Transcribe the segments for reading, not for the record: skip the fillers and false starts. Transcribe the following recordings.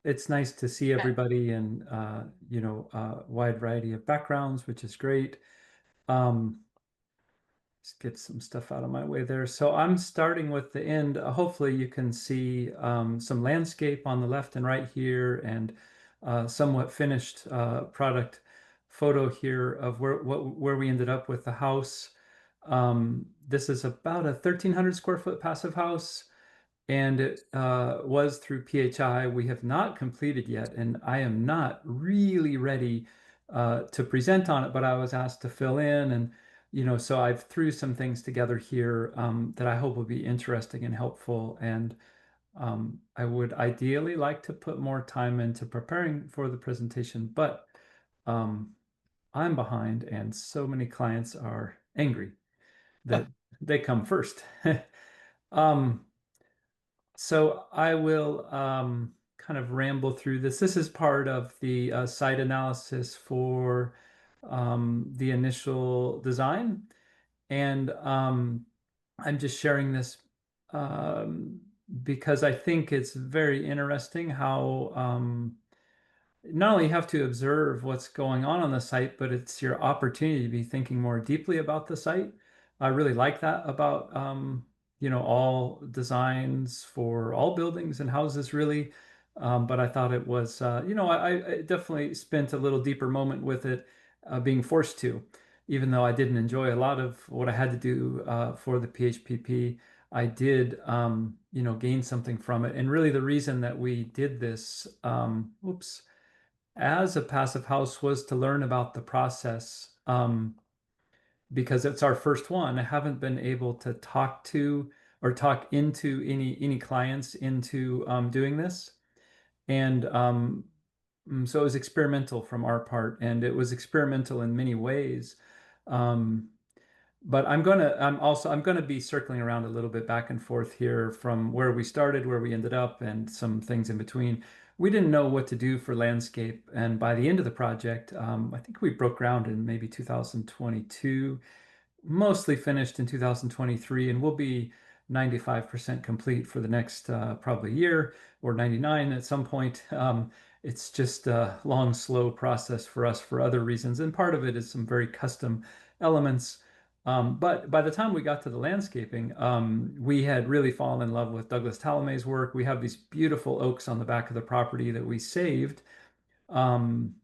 It's nice to see Yeah. everybody in wide variety of backgrounds, which is great. Um, let's get some stuff out of my way there. So I'm starting with the end. Hopefully you can see some landscape on the left and right here, and somewhat finished product photo here of where we ended up with the house. This is about a 1,300 square foot passive house, and it was through PHI. We have not completed yet, and I am not really ready to present on it, but I was asked to fill in, and so I've threw some things together here that I hope will be interesting and helpful. And I would ideally like to put more time into preparing for the presentation, but um, I'm behind, and so many clients are angry that they come first. Um, so I will kind of ramble through this. This is part of the site analysis for the initial design. And I'm just sharing this um, because I think it's very interesting how not only you have to observe what's going on the site, but it's your opportunity to be thinking more deeply about the site. I really like that about all designs for all buildings and houses, really. But I thought it was I definitely spent a little deeper moment with it, being forced to, even though I didn't enjoy a lot of what I had to do for the PHPP. I did gain something from it, and really the reason that we did this, whoops, as a passive house was to learn about the process, because it's our first one. I haven't been able to talk to or talk into any clients into doing this, and so it was experimental from our part, and it was experimental in many ways. Um, but I'm gonna be circling around a little bit back and forth here from where we started, where we ended up, and some things in between. We didn't know what to do for landscape, and by the end of the project, I think we broke ground in maybe 2022, mostly finished in 2023, and we'll be 95% complete for the next probably year, or 99 at some point. It's just a long, slow process for us for other reasons, and part of it is some very custom elements. But by the time we got to the landscaping, we had really fallen in love with Douglas Tallamay's work. We have these beautiful oaks on the back of the property that we saved. Um,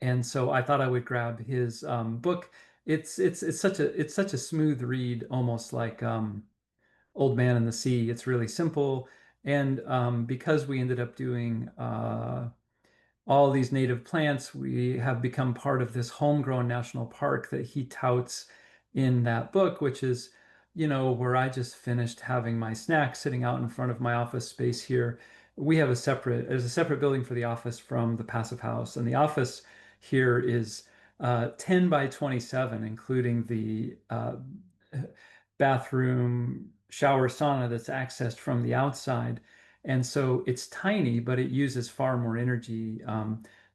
and so I thought I would grab his book. It's such a smooth read, almost like Old Man and the Sea. It's really simple, and because we ended up doing all these native plants, we have become part of this homegrown national park that he touts in that book, which is, where I just finished having my snack sitting out in front of my office space here. There's a separate building for the office from the passive house, and the office here is 10 by 27, including the bathroom, shower, sauna that's accessed from the outside. And so it's tiny, but it uses far more energy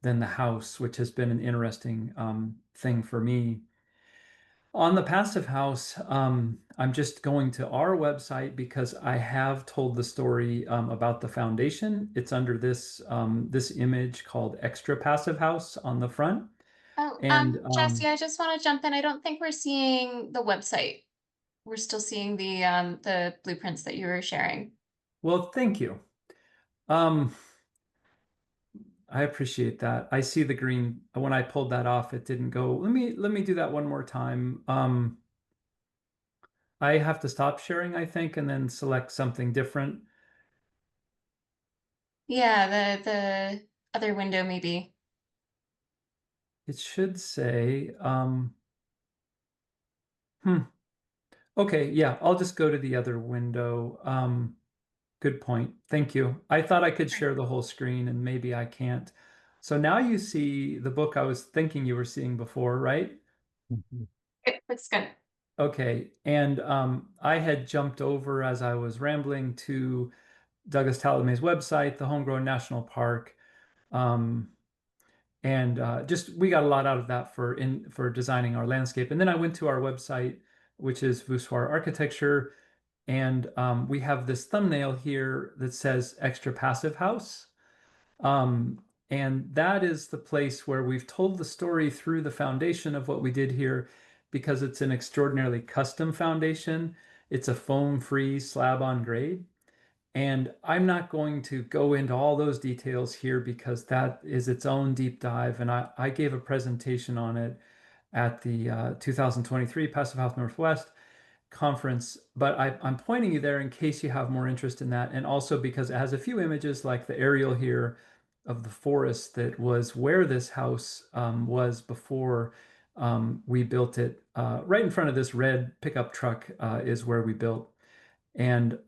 than the house, which has been an interesting thing for me. On the passive house, I'm just going to our website because I have told the story about the foundation. It's under this image called Extra Passive House on the front. Oh, And Jesse, I just want to jump in. I don't think we're seeing the website. We're still seeing the blueprints that you were sharing. well, thank you. Um, I appreciate that. I see the green. When I pulled that off, it didn't go. Let me do that one more time. I have to stop sharing, I think, and then select something different. Yeah, the other window maybe. It should say, hmm. Okay, yeah, I'll just go to the other window. Good point. Thank you. I thought I could share the whole screen, and maybe I can't. So now you see the book I was thinking you were seeing before, right? Mhm. It looks good. Okay, and I had jumped over as I was rambling to Douglas Talladay's website, the Homegrown National Park, um, and just we got a lot out of that for designing our landscape. And then I went to our website, which is VousSoir Architecture, and we have this thumbnail here that says Extra Passive House. Um, and that is the place where we've told the story through the foundation of what we did here because it's an extraordinarily custom foundation. It's a foam-free slab on grade. And I'm not going to go into all those details here because that is its own deep dive. And I gave a presentation on it at the 2023 Passive House Northwest conference, but I'm pointing you there in case you have more interest in that, and also because it has a few images like the aerial here of the forest that was where this house was before we built it. Right in front of this red pickup truck is where we built. And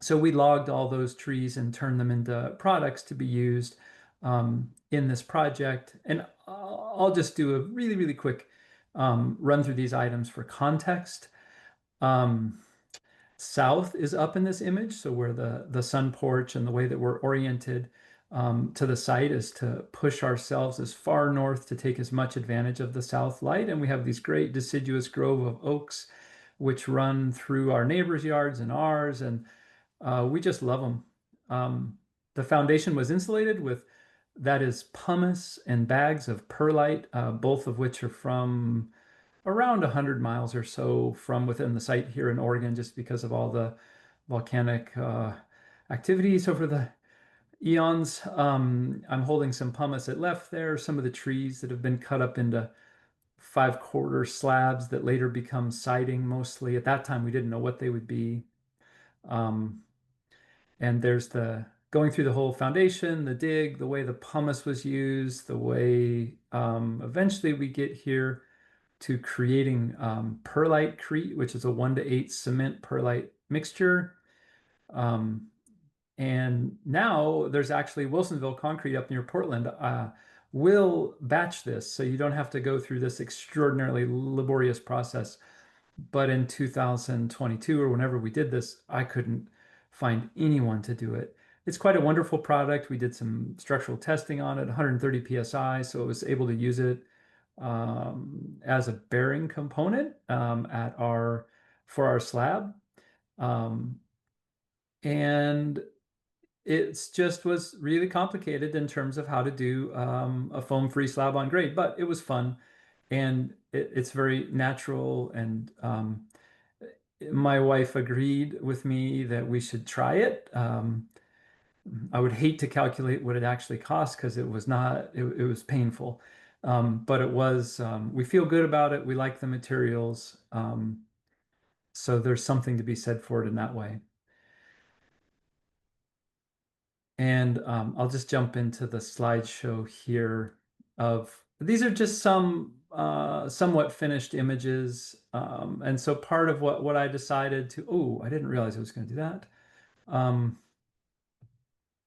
so we logged all those trees and turned them into products to be used in this project. And I'll just do a really, really quick run through these items for context. Um, South is up in this image, so where the sun porch and the way that we're oriented to the site is to push ourselves as far north to take as much advantage of the south light. And we have these great deciduous grove of oaks which run through our neighbors' yards and ours, and we just love them. The foundation was insulated with that is pumice and bags of perlite, both of which are from around 100 miles or so from within the site here in Oregon, just because of all the volcanic activities over the eons. I'm holding some pumice that left there, some of the trees that have been cut up into 5/4 slabs that later become siding mostly. At that time, we didn't know what they would be. Um, and there's the going through the whole foundation, the dig, the way the pumice was used, the way eventually we get here to creating perlite crete, which is a 1:8 cement perlite mixture. Um, and now there's actually Wilsonville Concrete up near Portland will batch this, so you don't have to go through this extraordinarily laborious process. But in 2022 or whenever we did this, I couldn't find anyone to do it. It's quite a wonderful product. We did some structural testing on it, 130 psi, so it was able to use it as a bearing component at our for our slab. Um, and it's just was really complicated in terms of how to do a foam-free slab on grade, but it was fun and it's very natural. And my wife agreed with me that we should try it. I would hate to calculate what it actually cost because it was not, it was painful. But it was, we feel good about it. We like the materials. So there's something to be said for it in that way. And I'll just jump into the slideshow here of these are just some somewhat finished images. And so part of what I decided to, oh, I didn't realize I was going to do that. Um,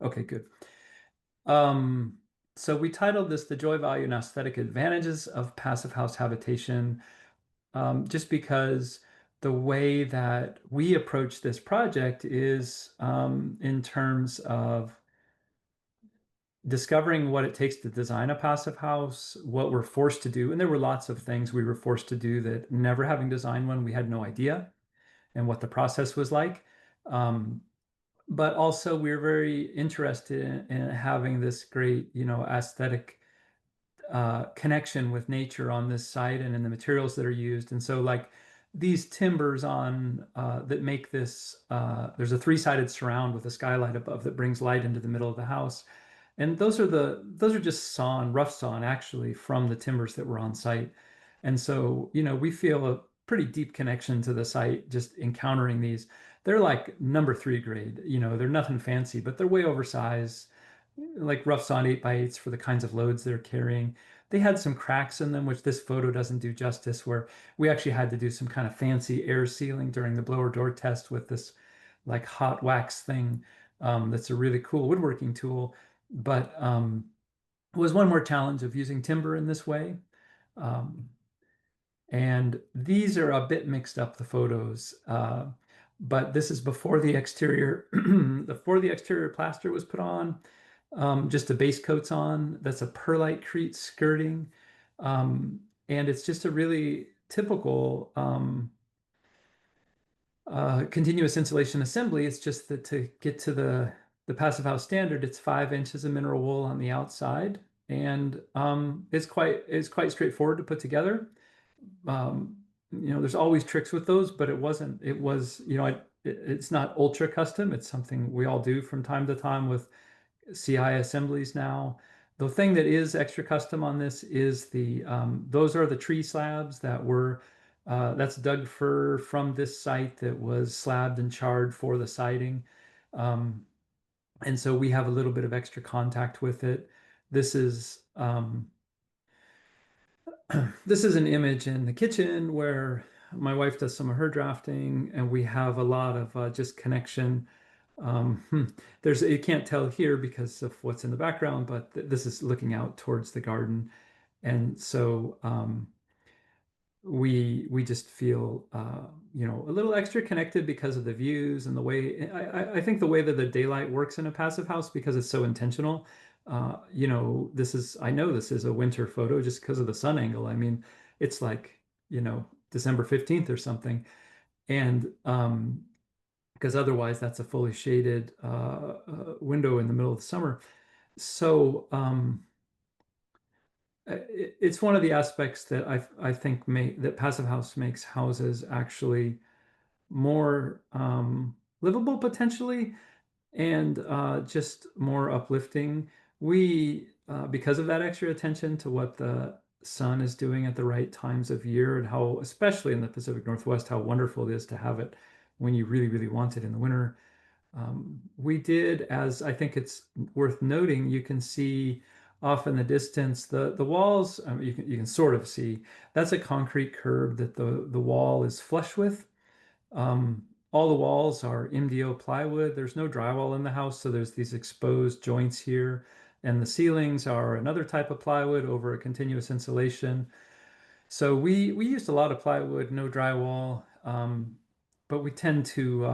okay, good. Um, so we titled this The Joy, Value, and Aesthetic Advantages of Passive House Habitation, just because the way that we approach this project is in terms of discovering what it takes to design a passive house, what we're forced to do. And there were lots of things we were forced to do that never having designed one, we had no idea and what the process was like. Um, but also we're very interested in having this great, aesthetic connection with nature on this site and in the materials that are used. And so like these timbers on that make this, there's a three-sided surround with a skylight above that brings light into the middle of the house. And those are just sawn, rough sawn actually from the timbers that were on site. And so, we feel a pretty deep connection to the site just encountering these. They're like number 3 grade, they're nothing fancy, but they're way oversized, like rough sawn 8x8s for the kinds of loads they're carrying. They had some cracks in them, which this photo doesn't do justice, where we actually had to do some kind of fancy air sealing during the blower door test with this like hot wax thing. That's a really cool woodworking tool, but was one more challenge of using timber in this way. Um, and these are a bit mixed up, the photos. But this is before the exterior, before the exterior plaster was put on. Just the base coat's on. That's a perlite crete skirting. And it's just a really typical continuous insulation assembly. It's just that to get to the the Passive House standard, it's 5 inches of mineral wool on the outside, and it's quite straightforward to put together. Um, there's always tricks with those, but it was, it's not ultra custom. It's something we all do from time to time with CI assemblies now. The thing that is extra custom on this is those are the tree slabs that's dug fir from this site that was slabbed and charred for the siding. Um, and so we have a little bit of extra contact with it. This is this is an image in the kitchen where my wife does some of her drafting, and we have a lot of just connection. There's you can't tell here because of what's in the background, but this is looking out towards the garden, and so we just feel a little extra connected because of the views and the way I think the way that the daylight works in a passive house because it's so intentional. I know this is a winter photo just because of the sun angle. I mean, it's like December 15th or something, and because otherwise that's a fully shaded window in the middle of the summer. So it's one of the aspects that I think that Passive House makes houses actually more livable potentially and just more uplifting. Because of that extra attention to what the sun is doing at the right times of year and how, especially in the Pacific Northwest, how wonderful it is to have it when you really, really want it in the winter. We did, as I think it's worth noting, you can see off in the distance the walls. You can sort of see that's a concrete curb that the wall is flush with. All the walls are MDO plywood. There's no drywall in the house, so there's these exposed joints here, and the ceilings are another type of plywood over a continuous insulation. So we used a lot of plywood, no drywall, but we tend to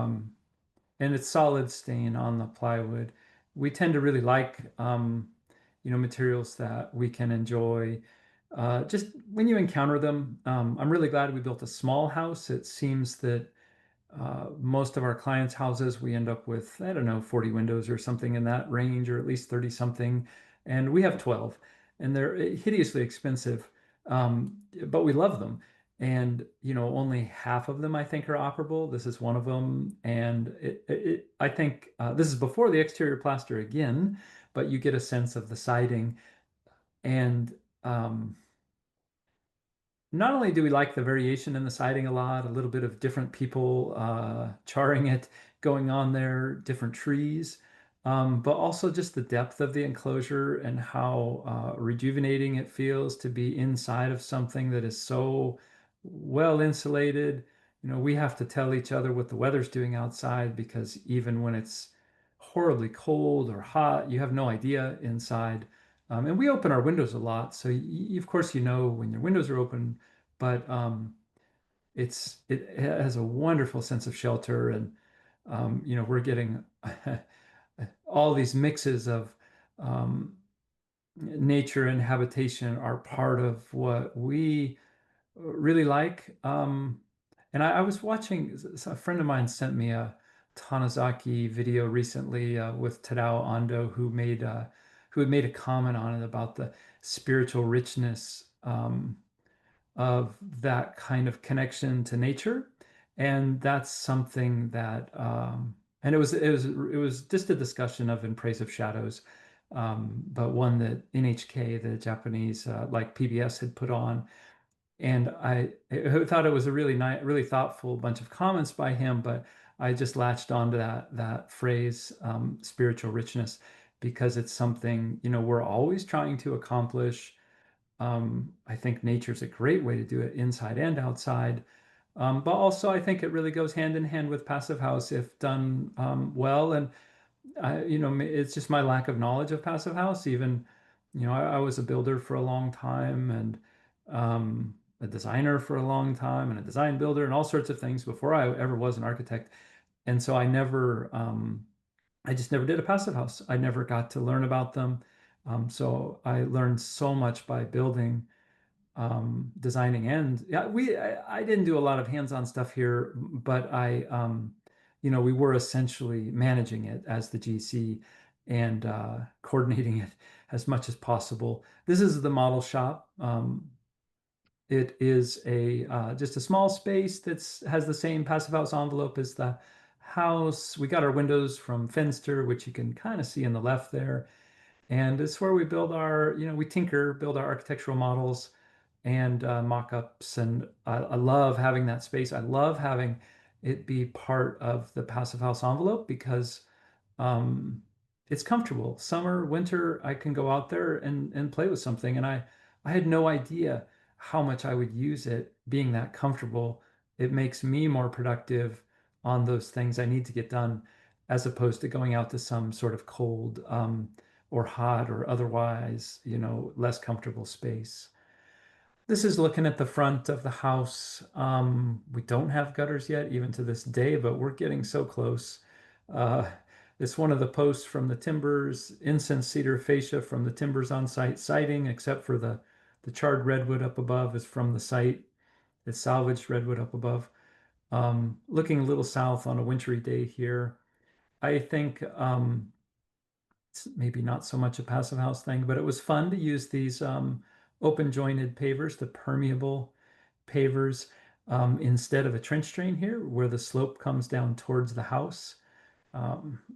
and it's solid stain on the plywood. We tend to really like materials that we can enjoy. Just when you encounter them, I'm really glad we built a small house. It seems that most of our clients' houses, we end up with, I don't know, 40 windows or something in that range, or at least 30 something. And we have 12, and they're hideously expensive, but we love them. And, only half of them, I think, are operable. This is one of them. And I think this is before the exterior plaster again, but you get a sense of the siding. And, not only do we like the variation in the siding a little bit of different people charring it going on there, different trees, but also just the depth of the enclosure and how rejuvenating it feels to be inside of something that is so well insulated. We have to tell each other what the weather's doing outside because even when it's horribly cold or hot, you have no idea inside. And we open our windows a lot, so of course when your windows are open, but it has a wonderful sense of shelter, and we're getting all these mixes of nature and habitation are part of what we really like. And I was watching, a friend of mine sent me a Tanizaki video recently with Tadao Ando, who had made a comment on it about the spiritual richness of that kind of connection to nature. And that's something that, and it was just a discussion of In Praise of Shadows, but one that NHK, the Japanese, like PBS had put on. And I thought it was a really nice, really thoughtful bunch of comments by him, but I just latched onto that phrase, spiritual richness, because it's something, we're always trying to accomplish. I think nature's a great way to do it inside and outside. But also I think it really goes hand in hand with Passive House if done well. And it's just my lack of knowledge of Passive House. Even, I was a builder for a long time and a designer for a long time and a design builder and all sorts of things before I ever was an architect. And so I just never did a Passive House. I never got to learn about them. So I learned so much by building, designing, and yeah, I didn't do a lot of hands-on stuff here, but we were essentially managing it as the GC and coordinating it as much as possible. This is the model shop. It is a just a small space that's has the same passive house envelope as the house. We got our windows from Finster, which you can kind of see in the left there. And it's where we build we tinker, build our architectural models and mock-ups. And I love having that space. I love having it be part of the Passive House envelope because um, it's comfortable. Summer, winter, I can go out there and play with something. And I had no idea how much I would use it being that comfortable. It makes me more productive on those things I need to get done as opposed to going out to some sort of cold or hot or otherwise, less comfortable space. This is looking at the front of the house. We don't have gutters yet, even to this day, but we're getting so close. Uh, it's one of the posts from the timbers, incense cedar fascia from the timbers on site siding, except for the charred redwood up above is from the site. It's salvaged redwood up above. Looking a little south on a wintry day here. I think it's maybe not so much a passive house thing, but it was fun to use these open jointed pavers, the permeable pavers, instead of a trench drain here, where the slope comes down towards the house.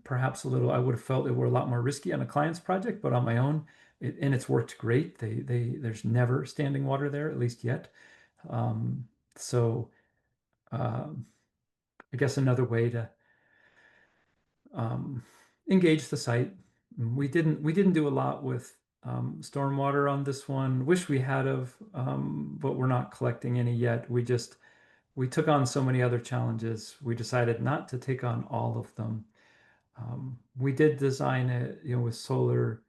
Perhaps a little, I would have felt it were a lot more risky on a client's project, but on my own, and it's worked great. There's never standing water there, at least yet. Um, so um, I guess another way to um, engage the site. We didn't do a lot with stormwater on this one. Wish we had of, but we're not collecting any yet. We took on so many other challenges. We decided not to take on all of them. We did design it, with solar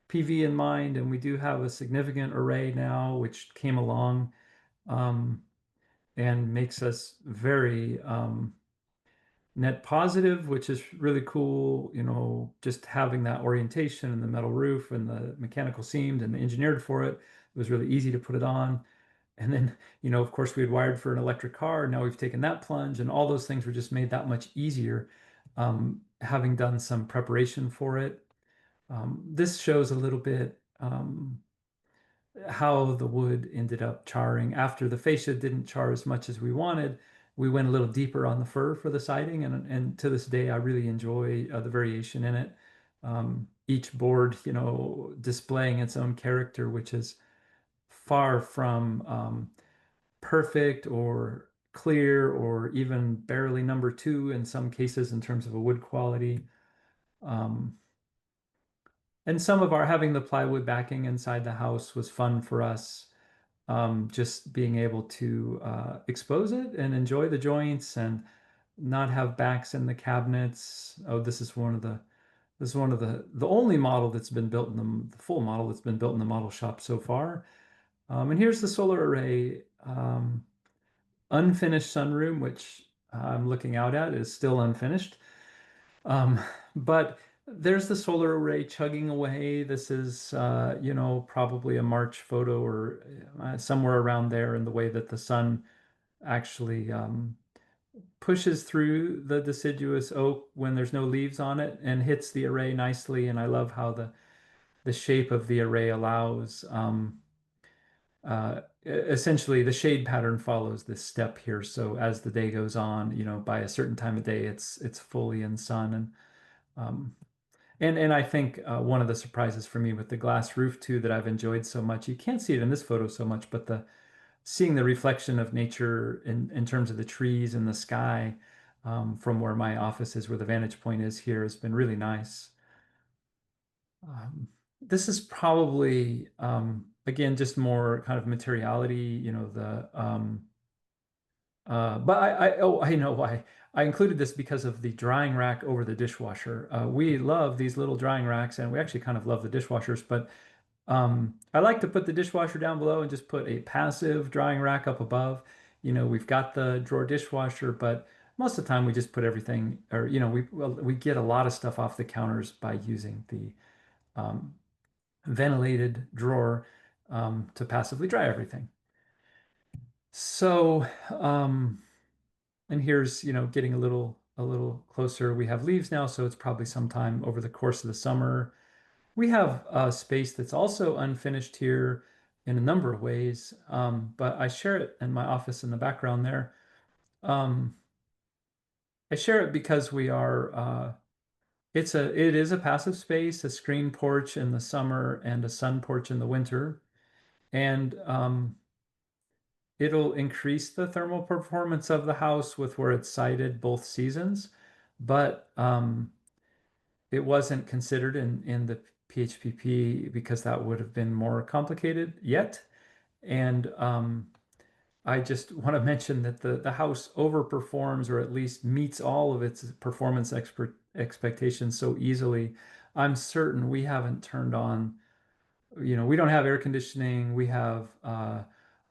PV in mind, and we do have a significant array now, which came along um, and makes us very net positive, which is really cool. Just having that orientation and the metal roof and the mechanical seamed and engineered for it. It was really easy to put it on. And then, of course, we had wired for an electric car. Now we've taken that plunge, and all those things were just made that much easier, having done some preparation for it. This shows a little bit how the wood ended up charring after the fascia didn't char as much as we wanted. We went a little deeper on the fur for the siding, and to this day, I really enjoy the variation in it. Each board, displaying its own character, which is far from perfect or clear or even barely number two in some cases in terms of a wood quality. Um, and some of our having the plywood backing inside the house was fun for us. Just being able to expose it and enjoy the joints and not have backs in the cabinets. Oh, this is one of the only model that's been built in the full model that's been built in the model shop so far. And here's the solar array. Unfinished sunroom, which I'm looking out at, is still unfinished. Um, but there's the solar array chugging away. This is, probably a March photo or somewhere around there in the way that the sun actually pushes through the deciduous oak when there's no leaves on it and hits the array nicely. And I love how the shape of the array allows essentially the shade pattern follows this step here. So as the day goes on, by a certain time of day, it's fully in sun. And I think one of the surprises for me with the glass roof too that I've enjoyed so much, you can't see it in this photo so much, but the seeing the reflection of nature in terms of the trees and the sky from where my office is, where the vantage point is here, has been really nice. Um, this is probably again just more kind of materiality, but I know why. I included this because of the drying rack over the dishwasher. We love these little drying racks, and we actually kind of love the dishwashers, but I like to put the dishwasher down below and just put a passive drying rack up above. We've got the drawer dishwasher, but most of the time we just put everything, or we get a lot of stuff off the counters by using the um, ventilated drawer to passively dry everything. So, and here's, getting a little a little closer. We have leaves now, so it's probably sometime over the course of the summer. We have a space that's also unfinished here in a number of ways, but I share it in my office in the background there. Um, I share it because it is a passive space, a screen porch in the summer and a sun porch in the winter, and it'll increase the thermal performance of the house with where it's sited both seasons, but it wasn't considered in the PHPP because that would have been more complicated yet. And I just want to mention that the house overperforms or at least meets all of its performance expectations so easily. I'm certain we haven't turned on, we don't have air conditioning. We have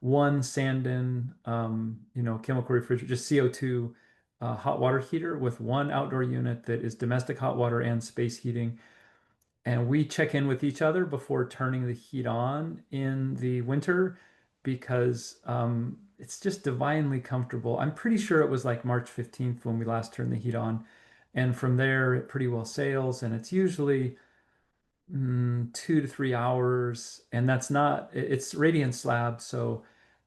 one Sandin, chemical refrigerator, just CO2 hot water heater with one outdoor unit that is domestic hot water and space heating. And we check in with each other before turning the heat on in the winter because it's just divinely comfortable. I'm pretty sure it was like March 15th when we last turned the heat on. And from there, it pretty well sails. And it's usually 2 to 3 hours. And that's not, it's radiant slab. So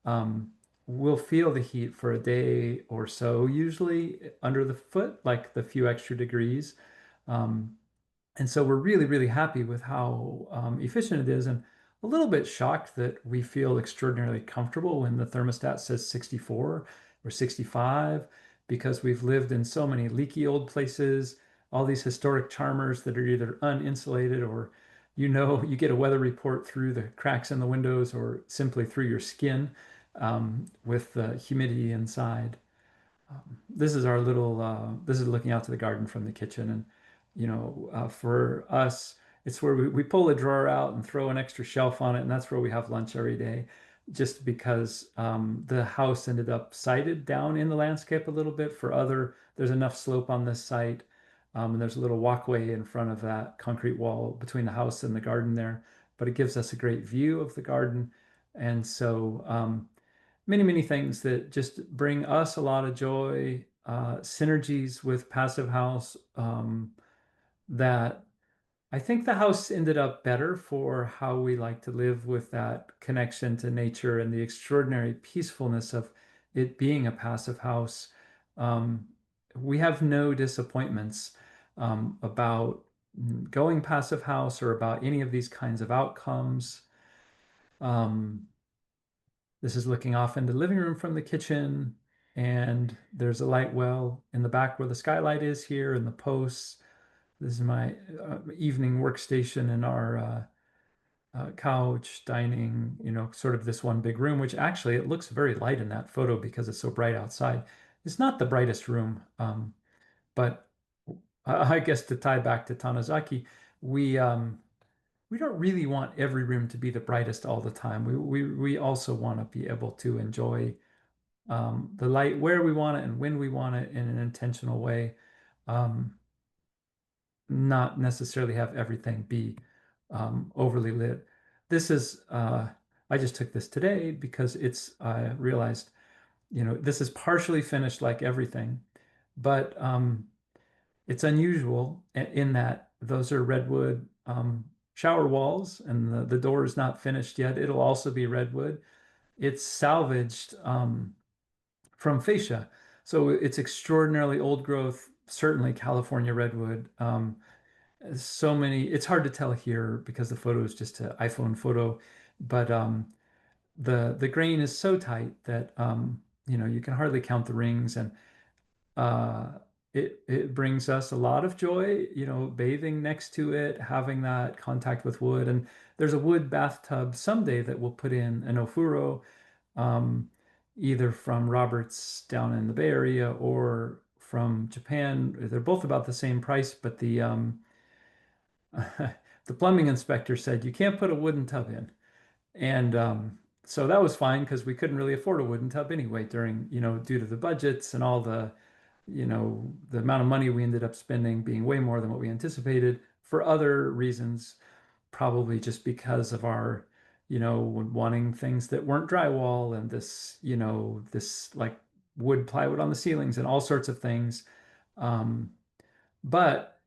um, we'll feel the heat for a day or so, usually under the foot, like the few extra degrees. Um, and so we're really, really happy with how efficient it is, and a little bit shocked that we feel extraordinarily comfortable when the thermostat says 64 or 65, because we've lived in so many leaky old places, all these historic charmers that are either uninsulated or, you get a weather report through the cracks in the windows or simply through your skin with the humidity inside. This is looking out to the garden from the kitchen. And, for us, it's where we pull a drawer out and throw an extra shelf on it. And that's where we have lunch every day, just because the house ended up sited down in the landscape a little bit there's enough slope on this site. And there's a little walkway in front of that concrete wall between the house and the garden there, but it gives us a great view of the garden. And so, many, many things that just bring us a lot of joy, synergies with Passive House, that I think the house ended up better for how we like to live with that connection to nature and the extraordinary peacefulness of it being a passive house. Um, we have no disappointments about going passive house or about any of these kinds of outcomes. Um, This is looking off into the living room from the kitchen, and there's a light well in the back where the skylight is here and the posts. This is my evening workstation and our couch, dining, sort of this one big room, which actually it looks very light in that photo because it's so bright outside. It's not the brightest room, but I guess to tie back to Tanizaki, we um, we don't really want every room to be the brightest all the time. We also want to be able to enjoy the light where we want it and when we want it in an intentional way, um, not necessarily have everything be overly lit. This is, I just took this today because I realized, this is partially finished like everything, but it's unusual in that those are redwood shower walls and the door is not finished yet. It'll also be redwood. It's salvaged from fascia. So it's extraordinarily old growth, certainly California redwood. It's hard to tell here because the photo is just an iPhone photo, but the grain is so tight that you can hardly count the rings, and uh, it brings us a lot of joy, bathing next to it, having that contact with wood. And there's a wood bathtub someday that we'll put in an ofuro, um, either from Roberts down in the Bay Area or from Japan. They're both about the same price, but the plumbing inspector said you can't put a wooden tub in. And so that was fine because we couldn't really afford a wooden tub anyway due to the budgets and all the amount of money we ended up spending being way more than what we anticipated for other reasons, probably just because of our, wanting things that weren't drywall and this like wood plywood on the ceilings and all sorts of things. Um, but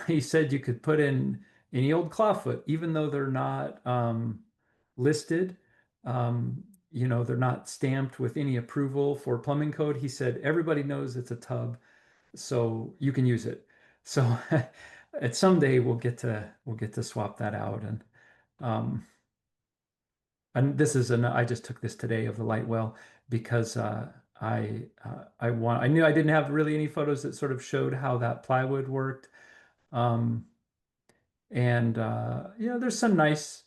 he said you could put in any old clawfoot, even though they're not listed. They're not stamped with any approval for plumbing code. He said everybody knows it's a tub, so you can use it. So at someday we'll get to swap that out. Um, and this is I just took this today of the light well because I knew I didn't have really any photos that sort of showed how that plywood worked. Um, and there's some nice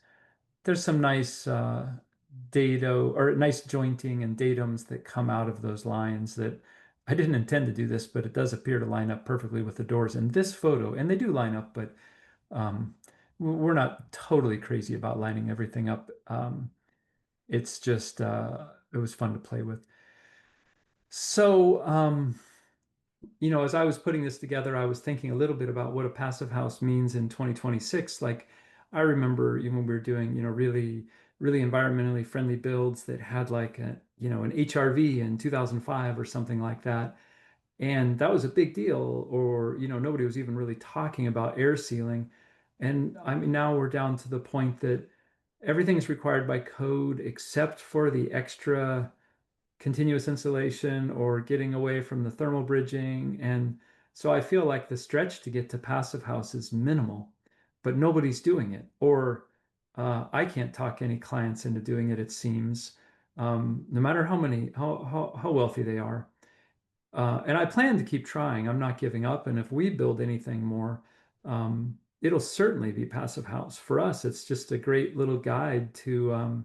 dado or nice jointing and datums that come out of those lines that I didn't intend to do this, but it does appear to line up perfectly with the doors in this photo. And they do line up, but um, we're not totally crazy about lining everything up. It's just it was fun to play with. So, as I was putting this together, I was thinking a little bit about what a passive house means in 2026. Like, I remember even when we were doing, really, really environmentally friendly builds that had like an HRV in 2005 or something like that. And that was a big deal. Or, nobody was even really talking about air sealing. And I mean, now we're down to the point that everything's required by code except for the extra continuous insulation or getting away from the thermal bridging. And so I feel like the stretch to get to passive house is minimal, but nobody's doing it. Or I can't talk any clients into doing it, it seems, no matter how wealthy they are. And I plan to keep trying. I'm not giving up. And if we build anything more, it'll certainly be passive house. For us, it's just a great little guide to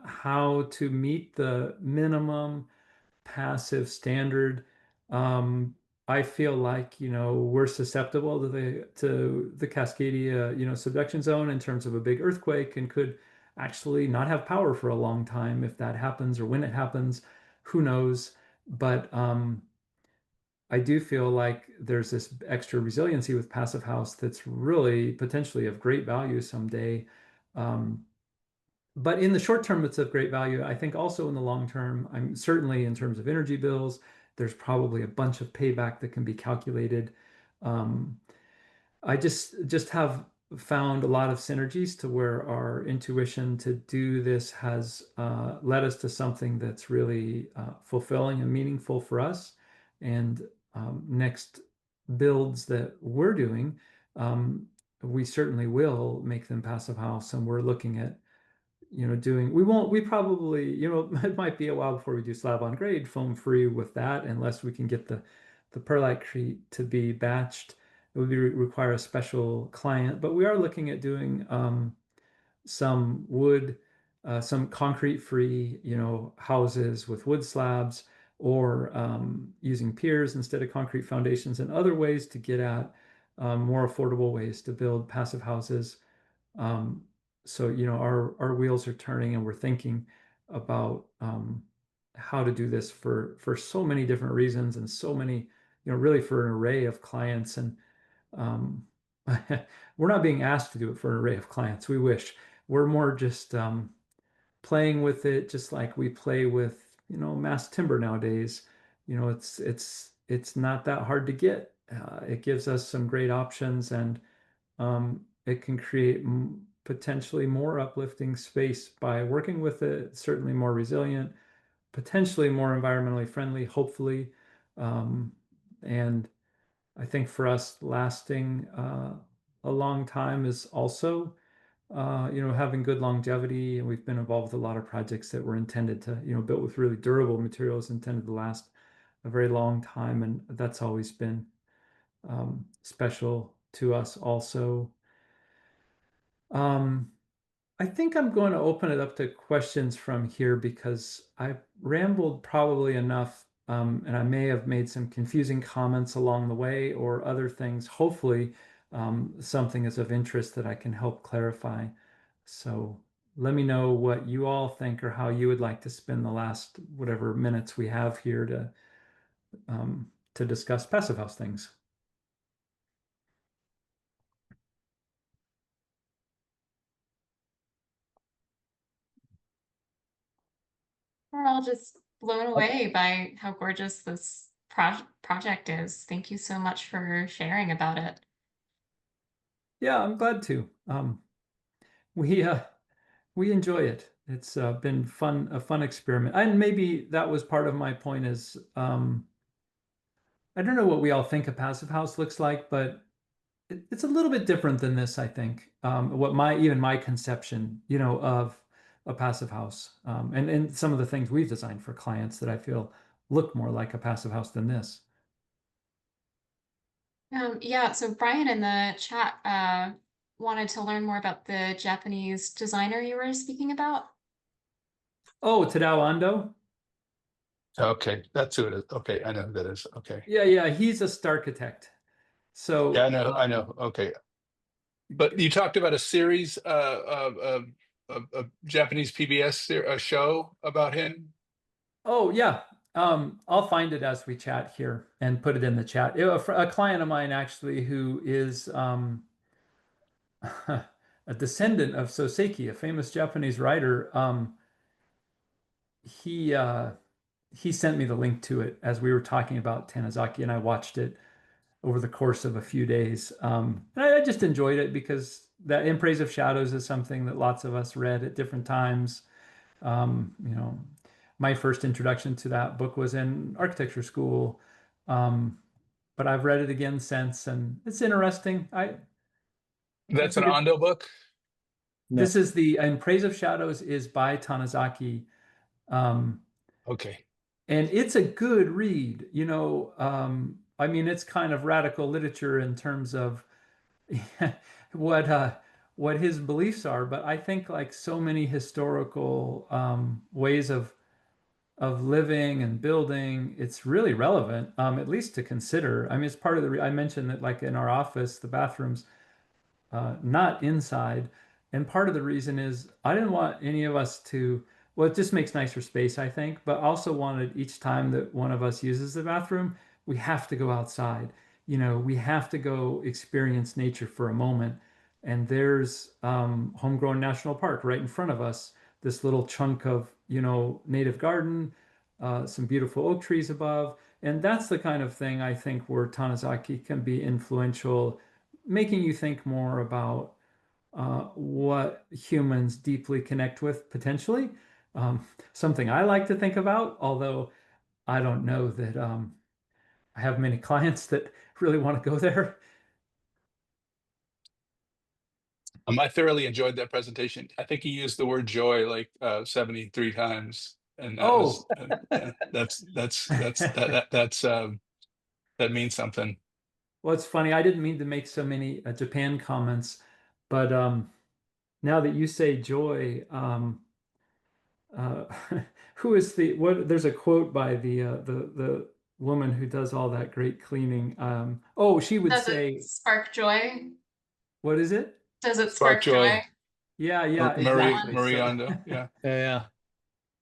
how to meet the minimum passive standard. Um, I feel like, we're susceptible to the Cascadia, subduction zone in terms of a big earthquake and could actually not have power for a long time if that happens or when it happens, who knows. But I do feel like there's this extra resiliency with passive house that's really potentially of great value someday. Um, but in the short term, it's of great value. I think also in the long term, I'm certainly in terms of energy bills, there's probably a bunch of payback that can be calculated. Um, I just have found a lot of synergies to where our intuition to do this has led us to something that's really fulfilling and meaningful for us. And next builds that we're doing, um, we certainly will make them passive house, and we're looking at we probably, it might be a while before we do slab on grade foam free with that, unless we can get the perlite to be batched. It would require a special client, but we are looking at doing some wood, some concrete free, houses with wood slabs or using piers instead of concrete foundations and other ways to get at more affordable ways to build passive houses. um, so, our wheels are turning and we're thinking about how to do this for so many different reasons and so many, really for an array of clients. And um, we're not being asked to do it for an array of clients. We wish. We're more just playing with it, just like we play with, mass timber nowadays. It's not that hard to get. It gives us some great options, and it can create potentially more uplifting space by working with it, certainly more resilient, potentially more environmentally friendly, hopefully. Um, and I think for us, lasting a long time is also, having good longevity. And we've been involved with a lot of projects that were intended to, built with really durable materials intended to last a very long time. And that's always been special to us also. Um, I think I'm going to open it up to questions from here because I rambled probably enough, and I may have made some confusing comments along the way or other things. Hopefully, something is of interest that I can help clarify. So let me know what you all think or how you would like to spend the last whatever minutes we have here to discuss passive house things. We're all just blown away by how gorgeous this project is. Thank you so much for sharing about it. Yeah, I'm glad to. We we enjoy it. It's been fun, a fun experiment. And maybe that was part of my point is I don't know what we all think a passive house looks like, but it's a little bit different than this, I think. What my even my conception, of a passive house, and some of the things we've designed for clients that I feel look more like a passive house than this. Yeah, so Brian in the chat wanted to learn more about the Japanese designer you were speaking about. Oh, Tadao Ando. Okay, that's who it is. Okay, I know who that is. Okay. Yeah, yeah, he's a starchitect. Yeah, So, I know. Okay. But you talked about a series of Japanese PBS show about him. oh yeah, I'll find it as we chat here and put it in the chat. A client of mine actually who is a descendant of Soseki, a famous Japanese writer. He uh, he sent me the link to it as we were talking about Tanizaki, and I watched it over the course of a few days. And I just enjoyed it because that In Praise of Shadows is something that lots of us read at different times. You know, my first introduction to that book was in architecture school, um, but I've read it again since, and it's interesting. I That's an think it, Ando book. this is the In Praise of Shadows is by Tanizaki. Um, Okay. And it's a good read, I mean, it's kind of radical literature in terms of what what his beliefs are, but I think like so many historical ways of living and building, it's really relevant, at least to consider. I mean, it's part of I mentioned that like in our office, the bathrooms not inside. And part of the reason is I didn't want any of us to, well, it just makes nicer space, I think, but also wanted each time that one of us uses the bathroom, we have to go outside. We have to go experience nature for a moment. And there's Homegrown National Park right in front of us, this little chunk of, native garden, some beautiful oak trees above. And that's the kind of thing I think where Tanizaki can be influential, making you think more about what humans deeply connect with potentially. Something I like to think about, although I don't know that I have many clients that really want to go there. I thoroughly enjoyed that presentation. I think he used the word joy like 73 times, and that Oh, was that means something. well, it's funny. I didn't mean to make so many Japan comments, but now that you say joy, uh, who is the what? There's a quote by the woman who does all that great cleaning. Oh, she would Does it say, spark joy? what is it? Does it Spark spark joy? joy. Yeah, yeah, Is that Marie one? exactly. Marie So Ando. Yeah. Yeah.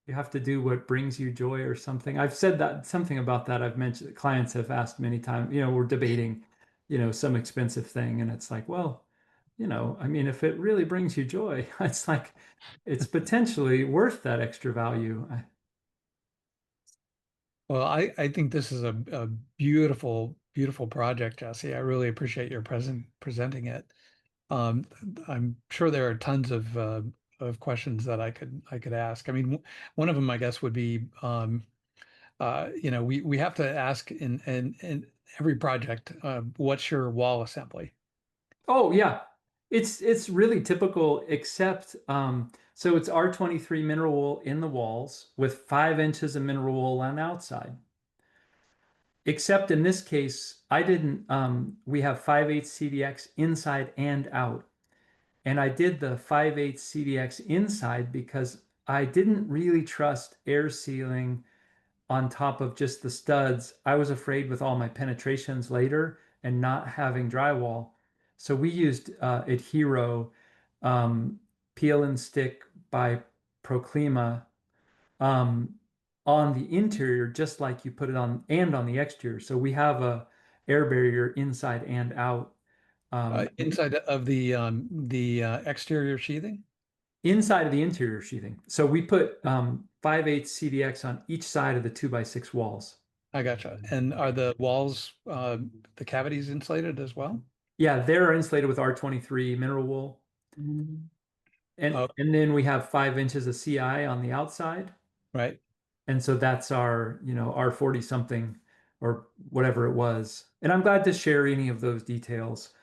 you have to do what brings you joy or something. I've said that something about that. I've mentioned clients have asked many times, we're debating, some expensive thing. And it's like, well, I mean, if it really brings you joy, it's like it's potentially worth that extra value. Well, I think this is a beautiful, beautiful project, Jesse. I really appreciate your presenting it. Um, I'm sure there are tons of questions that I could ask. I mean, one of them, I guess, would be, we have to ask in every project, what's your wall assembly? Oh yeah. It's really typical, except so it's R23 mineral wool in the walls with 5 inches of mineral wool on the outside. Except in this case, I didn't, we have 5/8 CDX inside and out. And I did the 5/8 CDX inside because I didn't really trust air sealing on top of just the studs. I was afraid with all my penetrations later and not having drywall. So we used Adhero peel and stick by Proclima um, on the interior, just like you put it on and on the exterior. So we have a air barrier inside and out. Inside of the exterior sheathing? Inside of the interior sheathing. So we put 5/8 CDX on each side of the 2x6 walls. I gotcha. And are the walls, the cavities insulated as well? Yeah, they're insulated with R23 mineral wool. Oh, And then we have 5 inches of CI on the outside. right. And so that's our, our 40 something or whatever it was. And I'm glad to share any of those details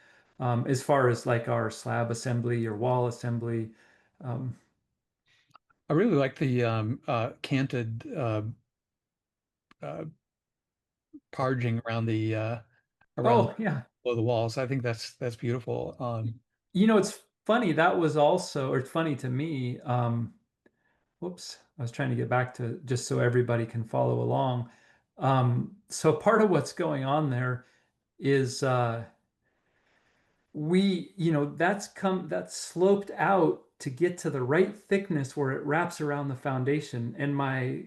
as far as like our slab assembly or wall assembly. Um, I really like the canted uh, parging around the oh, yeah. below the walls. I think that's beautiful. It's funny. That was also, or it's funny to me. Whoops, I was trying to get back to just so everybody can follow along. So part of what's going on there is that's sloped out to get to the right thickness where it wraps around the foundation. And my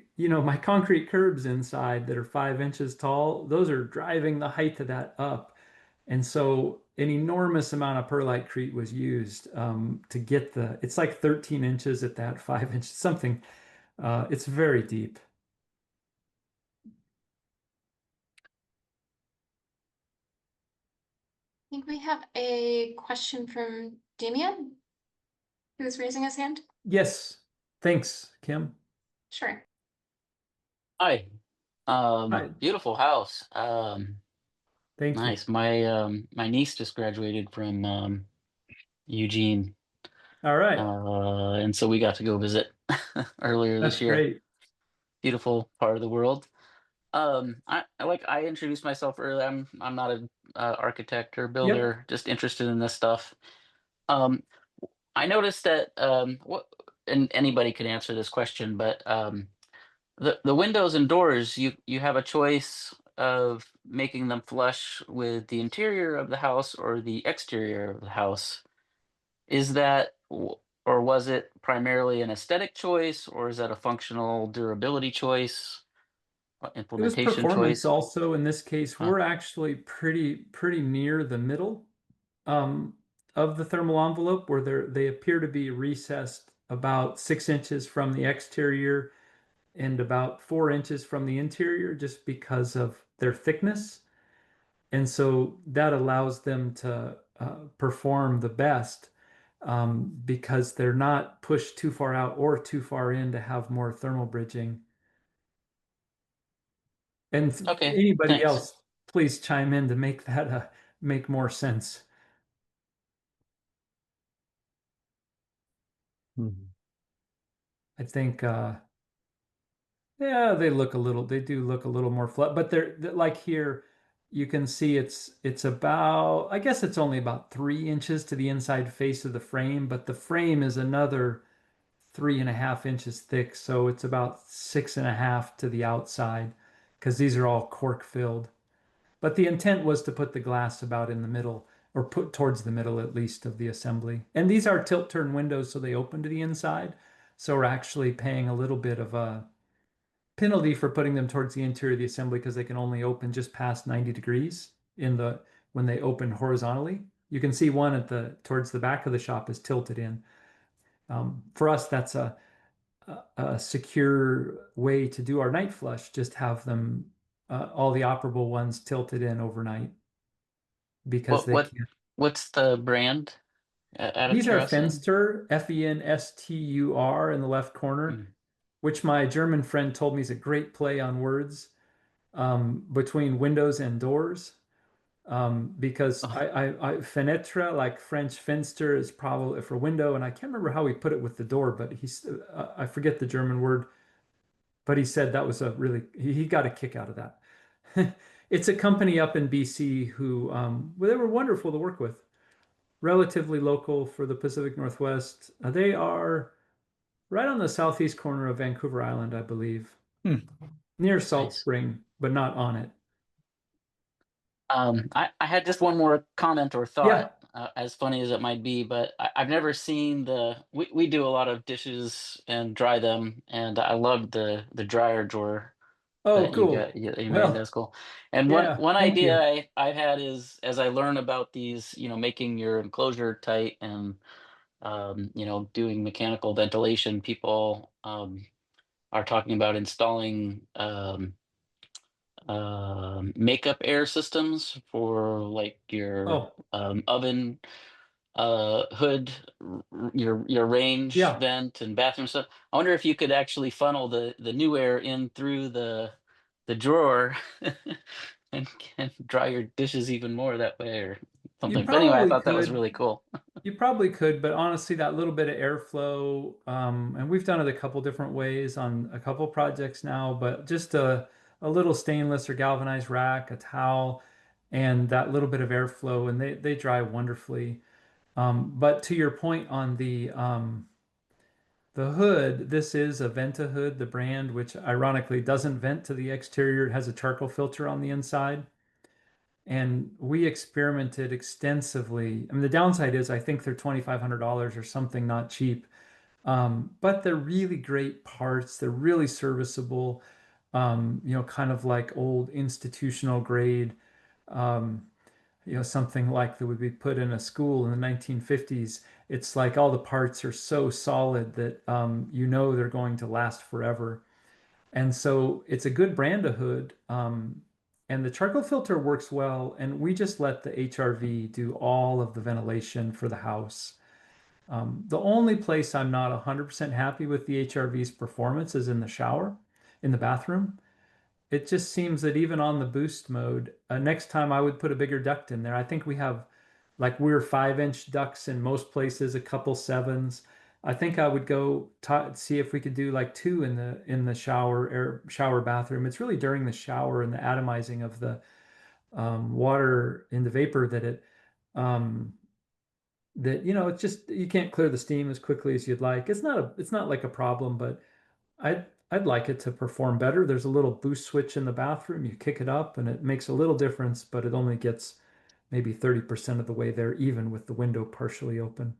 concrete curbs inside that are 5 inches tall, those are driving the height of that up. And so an enormous amount of perlite was used to get it's like 13 inches at that 5 inch, something. It's very deep. I think we have a question from Damien, who's raising his hand. Yes. Thanks, Kim. Sure. Hi. Hi. Beautiful house. Thank you. Nice. My niece just graduated from Eugene. All right. And so we got to go visit earlier That's this year. great. Beautiful part of the world. I introduced myself earlier. I'm not an architect or Yep. builder, just interested in this stuff. Um, I noticed that and anybody could answer this question, but the windows and doors, you have a choice of making them flush with the interior of the house or the exterior of the house. Is that or was it primarily an aesthetic choice, or is that a functional durability choice, It was implementation performance choice? also in this case. Huh. We're actually pretty near the middle um, of the thermal envelope where they appear to be recessed about 6 inches from the exterior and about 4 inches from the interior just because of their thickness. And so that allows them to perform the best because they're not pushed too far out or too far in to have more thermal bridging. And Okay, anybody thanks. else, please chime in to make that make more sense. I think yeah, they do look a little more flat, but like here, you can see it's about, I guess it's only about 3 inches to the inside face of the frame, but the frame is another 3.5 inches thick, so it's about 6.5 to the outside because these are all cork filled. But the intent was to put the glass about in the middle, or put towards the middle at least of the assembly. And these are tilt turn windows, so they open to the inside. So we're actually paying a little bit of a penalty for putting them towards the interior of the assembly because they can only open just past 90 degrees when they open horizontally. You can see one towards the back of the shop is tilted in. For us, that's a secure way to do our night flush. Just have them all the operable ones tilted in overnight because What they what can't. what's the brand? Out of These are curiosity. Fenster, Fenstur in the left corner, Mm. which my German friend told me is a great play on words between windows and doors. Because Oh, fenetra, like French Fenster, is probably for window, and I can't remember how he put it with the door, but I forget the German word, but he said that was he got a kick out of that. It's a company up in BC who, well, they were wonderful to work with, relatively local for the Pacific Northwest. They are right on the southeast corner of Vancouver Island, I believe, hmm, near Salt nice. Spring, but not on it. I had just one more comment or thought, Yeah. as funny as it might be, but I've never seen we do a lot of dishes and dry them, and I love the dryer drawer Oh, that cool. you made. Well, That's cool. And one yeah, one thank idea you. I've had is, as I learn about these, making your enclosure tight and doing mechanical ventilation, people are talking about installing makeup air systems for like your Oh, oven hood, your range yeah. vent and bathroom stuff. I wonder if you could actually funnel the new air in through the drawer and can dry your dishes even more that way or You something. But anyway, I probably thought that was could. really cool. You probably could, but honestly, that little bit of airflow, and we've done it a couple different ways on a couple projects now, but just a little stainless or galvanized rack, a towel, and that little bit of airflow, and they dry wonderfully. But to your point on the hood, this is a Venta hood, the brand, which ironically doesn't vent to the exterior. It has a charcoal filter on the inside. And we experimented extensively. I mean, the downside is I think they're $2,500 or something, not cheap. But they're really great parts. They're really serviceable. Kind of like old institutional grade. Um, something like that would be put in a school in the 1950s. It's like all the parts are so solid that they're going to last forever. And so it's a good brand of hood. And the charcoal filter works well. And we just let the HRV do all of the ventilation for the house. The only place I'm not 100% happy with the HRV's performance is in the shower, in the bathroom. It just seems that even on the boost mode, next time I would put a bigger duct in there. I think we have like we're 5-inch ducts in most places, a couple sevens. I think I would go see if we could do like two in the shower bathroom. It's really during the shower and the atomizing of the water in the vapor um, that it's just you can't clear the steam as quickly as you'd like. It's not like a problem, but I'd like it to perform better. There's a little boost switch in the bathroom. You kick it up and it makes a little difference, but it only gets maybe 30% of the way there, even with the window partially open.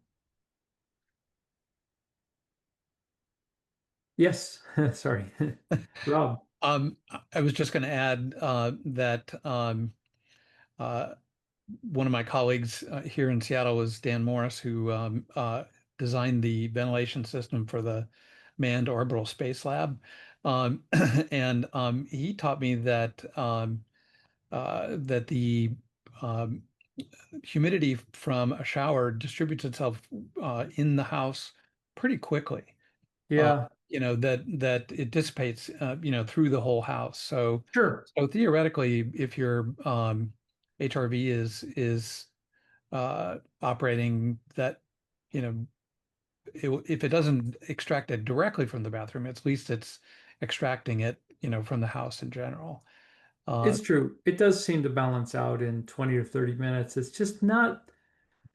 Yes, sorry. Rob. I was just going to add that uh, one of my colleagues here in Seattle was Dan Morris, who designed the ventilation system for the Manned Orbital Space Lab. And he taught me that the um, humidity from a shower distributes itself in the house pretty quickly. Yeah, That it dissipates through the whole house. sure. So theoretically, if your HRV is operating that, you know, if it doesn't extract it directly from the bathroom, at least it's extracting it, from the house in general. Uh, It's true. It does seem to balance out in 20 or 30 minutes. It's just not,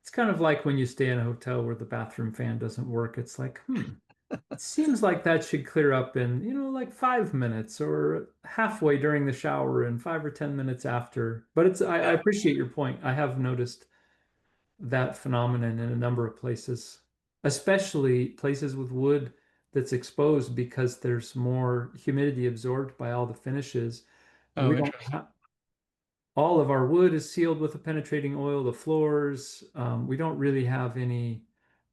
it's kind of like when you stay in a hotel where the bathroom fan doesn't work. It's like, it seems like that should clear up in, like 5 minutes or halfway during the shower and 5 or 10 minutes after. But I Yeah. appreciate your point. I have noticed that phenomenon in a number of places, especially places with wood that's exposed because there's more humidity absorbed by all the finishes. oh, We don't interesting. have all of our wood is sealed with a penetrating oil, the floors. We don't really have any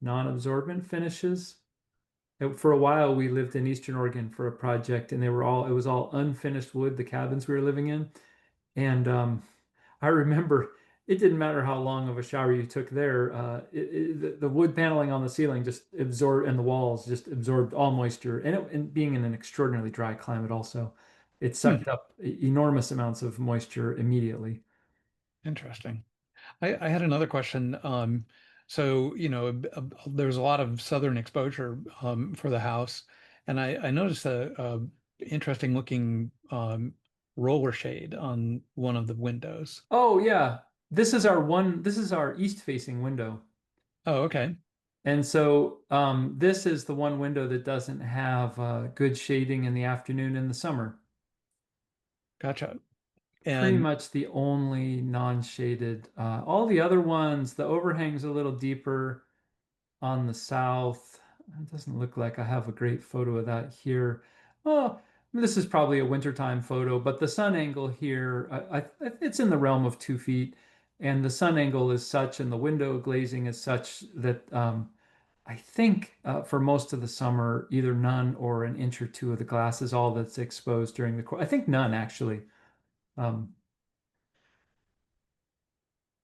non-absorbent finishes. For a while, we lived in Eastern Oregon for a project, and it was all unfinished wood, the cabins we were living in. And I remember it didn't matter how long of a shower you took there, the wood paneling on the ceiling just absorbed, and the walls just absorbed all moisture. And being in an extraordinarily dry climate, also, it Hmm, sucked up enormous amounts of moisture immediately. interesting. I had another question. So, there's a lot of southern exposure for the house, and I noticed a interesting looking roller shade on one of the windows. Oh yeah, this is our east-facing window. Oh, okay. And so this is the one window that doesn't have good shading in the afternoon in the summer. Gotcha. Pretty And much the only non-shaded. All the other ones, the overhang's a little deeper on the south. It doesn't look like I have a great photo of that here. Oh, this is probably a wintertime photo, but the sun angle here, it's in the realm of 2 feet. And the sun angle is such, and the window glazing is such that I think for most of the summer, either none or an inch or two of the glass is all that's exposed during the course. I think none actually. Um,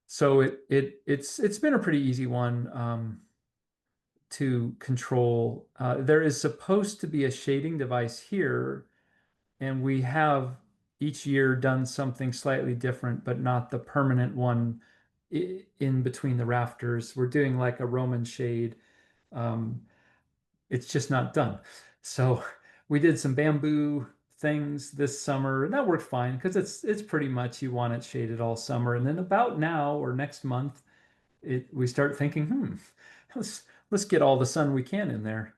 so it's been a pretty easy one to control. There is supposed to be a shading device here, and we have each year done something slightly different, but not the permanent one in between the rafters. We're doing like a Roman shade. Um, it's just not done. So we did some bamboo things this summer, and that worked fine because it's pretty much you want it shaded all summer. And then about now or next month, we start thinking, let's let's get all the sun we can in there.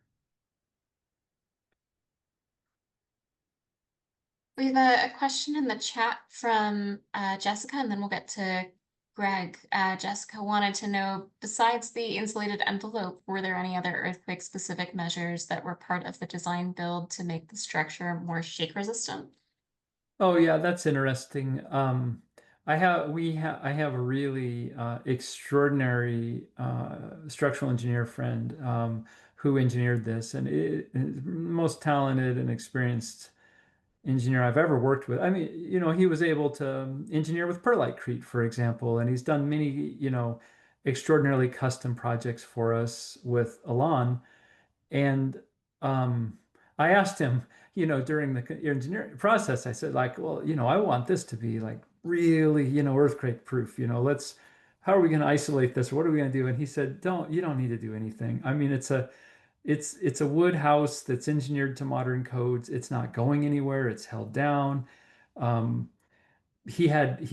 We have a question in the chat from Jessica, and then we'll get to Greg. Jessica wanted to know, besides the insulated envelope, were there any other earthquake-specific measures that were part of the design build to make the structure more shake resistant? Oh yeah, that's interesting. I have a really extraordinary structural engineer friend who engineered this, and most talented and experienced engineer I've ever worked with. I mean, he was able to engineer with perlitecrete, for example, and he's done many, extraordinarily custom projects for us with Elan. And I asked him, during the engineering process, I said, like, well, I want this to be like really, earthquake proof. How are we going to isolate this? What are we going to do? And he said, you don't need to do anything. I mean, it's a wood house that's engineered to modern codes. It's not going anywhere. It's held down. Um, he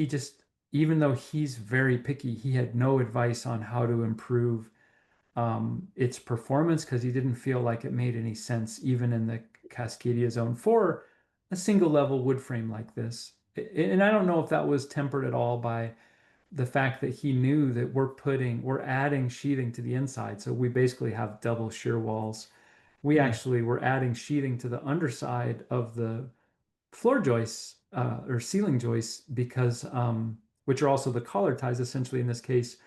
just, even though he's very picky, he had no advice on how to improve its performance because he didn't feel like it made any sense, even in the Cascadia zone for a single level wood frame like this. And I don't know if that was tempered at all by the fact that he knew that we're adding sheathing to the inside. So we basically have double shear walls. We actually were adding sheathing to the underside of the floor joists or ceiling joists because, which are also the collar ties essentially in this case,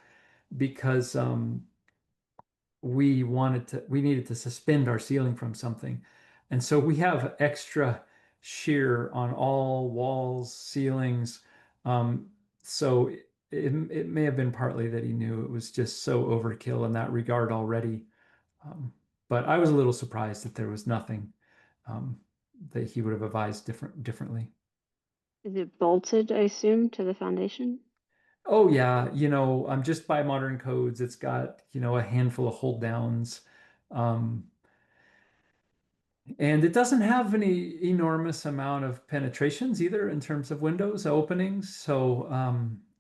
because we needed to suspend our ceiling from something. And so we have extra shear on all walls, ceilings. Um, so it may have been partly that he knew it was just so overkill in that regard already. But I was a little surprised that there was nothing um, that he would have advised differently. Is it bolted, I assume, to the foundation? Oh yeah, just by modern codes, it's got, a handful of hold downs. Um, And it doesn't have any enormous amount of penetrations either in terms of windows openings. So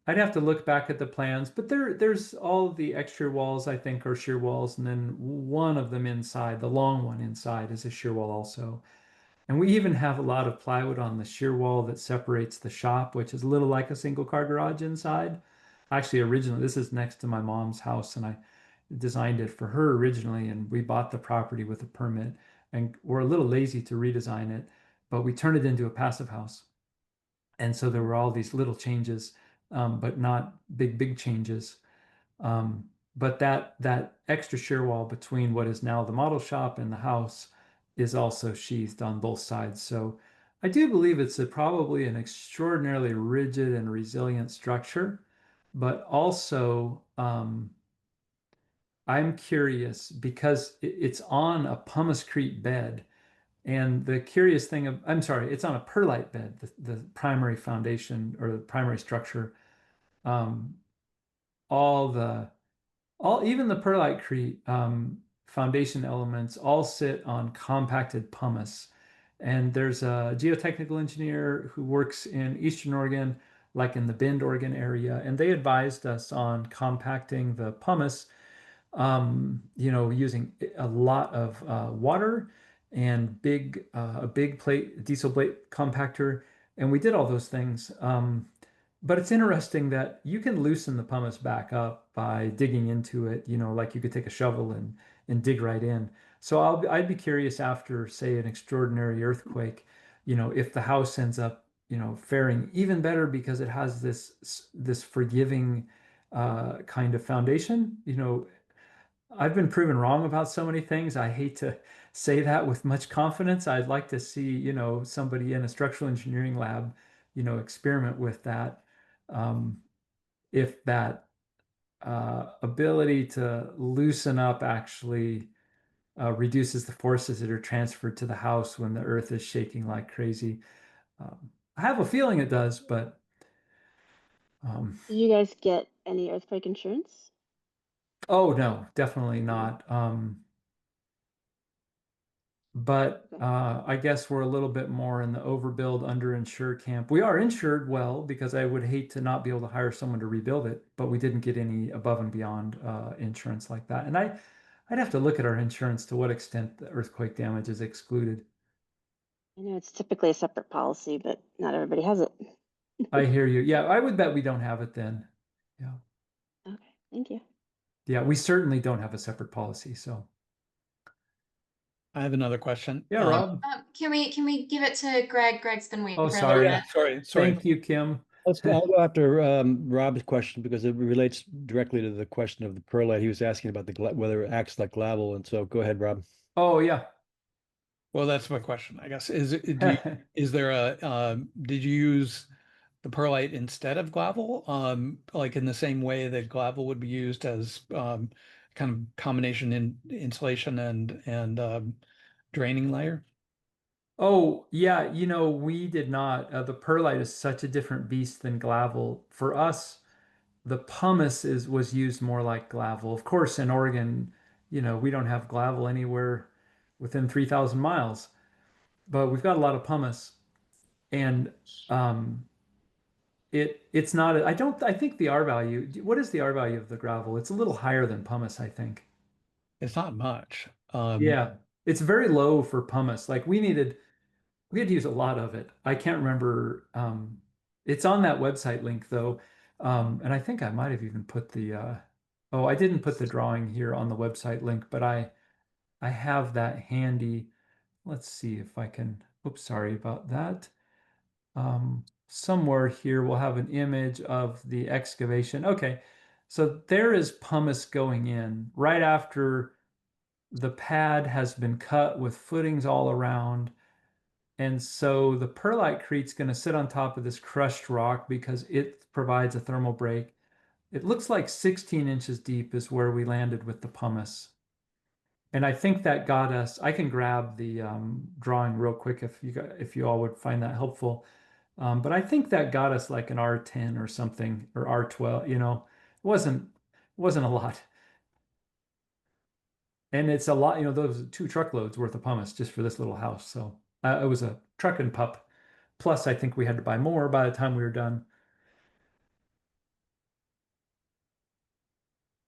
I'd have to look back at the plans, but there's all of the extra walls I think are shear walls, and then one of them inside, the long one inside, is a shear wall also. And we even have a lot of plywood on the shear wall that separates the shop, which is a little like a single car garage inside. Actually, originally, this is next to my mom's house, and I designed it for her originally, and we bought the property with a permit, and we're a little lazy to redesign it, but we turned it into a passive house. And so there were all these little changes, but not big changes. But that extra shear wall between what is now the model shop and the house is also sheathed on both sides. So I do believe it's probably an extraordinarily rigid and resilient structure, but also I'm curious because it's on a pumicecrete bed. And the curious thing I'm sorry, it's on a perlite bed, the primary foundation or the primary structure. Um, all the all even the perlitecrete foundation elements all sit on compacted pumice. And there's a geotechnical engineer who works in Eastern Oregon, like in the Bend, Oregon area, and they advised us on compacting the pumice, using a lot of water and a big plate, diesel plate compactor. And we did all those things. But it's interesting that you can loosen the pumice back up by digging into it, like you could take a shovel and dig right in. So I'd be curious after, say, an extraordinary earthquake, if the house ends up, faring even better because it has this forgiving kind of foundation. I've been proven wrong about so many things. I hate to say that with much confidence. I'd like to see, somebody in a structural engineering lab experiment with that. If that ability to loosen up actually reduces the forces that are transferred to the house when the earth is shaking like crazy. I have a feeling it does, but Did you guys get any earthquake insurance? oh no, definitely not. But Okay. I guess we're a little bit more in the overbuild, underinsured camp. We are insured well because I would hate to not be able to hire someone to rebuild it, but we didn't get any above and beyond insurance like that. And I'd have to look at our insurance to what extent the earthquake damage is excluded. I know it's typically a separate policy, but not everybody has it. I hear you. Yeah, I would bet we don't have it then. Yeah. Okay, thank you. Yeah, we certainly don't have a separate policy. So I have another question. yeah, Rob. Can we give it to Greg? Greg's been waiting Oh, for a Oh little sorry. yeah, bit. sorry. Thank you, Kim. I'll go after Rob's question because it relates directly to the question of the perlite. He was asking about whether it acts like gravel, and so go ahead, Rob. Oh, yeah. Well, that's my question, I guess. Is there did you use the perlite instead of gravel? Like in the same way that gravel would be used as kind of combination in insulation and draining layer? Oh, yeah, we did not. The perlite is such a different beast than gravel. For us, the pumice was used more like gravel. Of course, in Oregon, we don't have gravel anywhere within 3,000 miles, but we've got a lot of pumice. And um, it's not, I think the R value, what is the R value of the gravel? It's a little higher than pumice, I think. It's not much. Yeah, it's very low for pumice. Like we had to use a lot of it. I can't remember. It's on that website link though. And I think I might have even put oh, I didn't put the drawing here on the website link, but I have that handy. Let's see if I can, oops, sorry about that. Somewhere here we'll have an image of the excavation. Okay, so there is pumice going in right after the pad has been cut with footings all around. And so the perlite's going to sit on top of this crushed rock because it provides a thermal break. It looks like 16 inches deep is where we landed with the pumice. And I think that got us, I can grab the drawing real quick if you all would find that helpful. But I think that got us like an R10 or something, or R12, it wasn't a lot. And it's a lot, those 2 truckloads worth of pumice just for this little house. So it was a truck and pup. Plus, I think we had to buy more by the time we were done.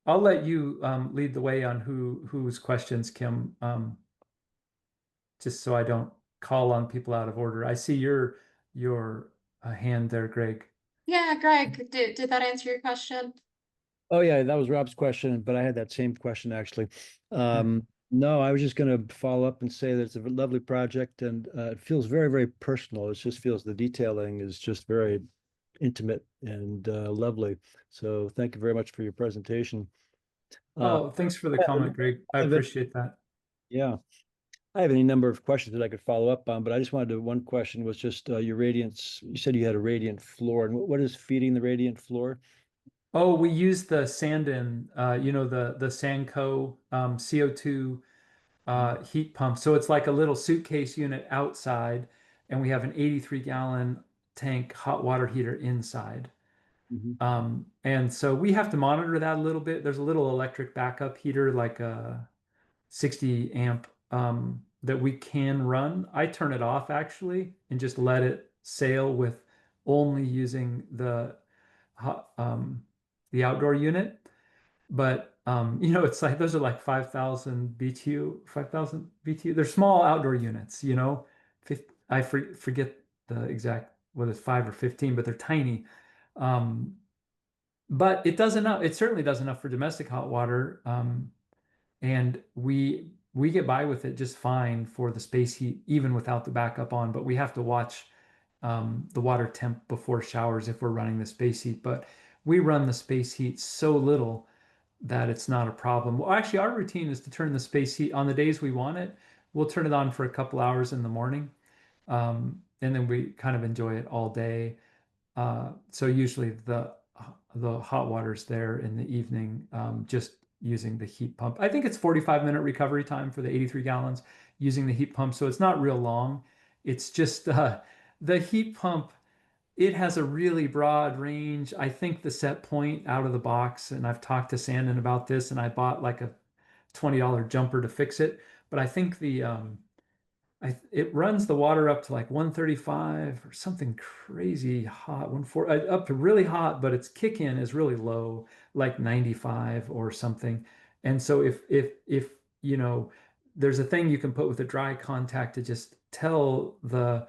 I'll let you lead the way on whose questions, Kim, just so I don't call on people out of order. I see your hand there, Greg. Yeah, Greg, did that answer your question? Oh yeah, that was Rob's question, but I had that same question actually. No, I was just going to follow up and say that it's a lovely project, and it feels very, very personal. It just feels the detailing is just very intimate and lovely. So thank you very much for your presentation. Oh, thanks for the comment, Greg. I appreciate that. Yeah. I have any number of questions that I could follow up on, but I just wanted to, one question was just your radiance. You said you had a radiant floor, and what is feeding the radiant floor? Oh, we use the Sandin, the Sanco CO2 heat pump. So it's like a little suitcase unit outside, and we have an 83-gallon tank hot water heater inside. Mhm. And so we have to monitor that a little bit. There's a little electric backup heater, like a 60 amp, that we can run. I turn it off actually and just let it sail with only using the outdoor unit. But it's like those are like 5,000 BTU, 5,000 BTU. They're small outdoor units, I forget the exact whether it's 5 or 15, but they're tiny. Um, but it does enough. It certainly does enough for domestic hot water. And we get by with it just fine for the space heat, even without the backup on. But we have to watch the water temp before showers if we're running the space heat. But we run the space heat so little that it's not a problem. Well, actually, our routine is to turn the space heat on the days we want it. We'll turn it on for a couple hours in the morning. and then we kind of enjoy it all day. So usually the hot water's there in the evening, just using the heat pump. I think it's 45-minute recovery time for the 83 gallons using the heat pump, so it's not real long. It's just the heat pump, it has a really broad range. I think the set point out of the box, and I've talked to Sandon about this, and I bought like a $20 jumper to fix it, but I think it runs the water up to like 135 or something crazy hot, 140 up to really hot, but its kick in is really low, like 95 or something. And so if you know, there's a thing you can put with a dry contact to just tell the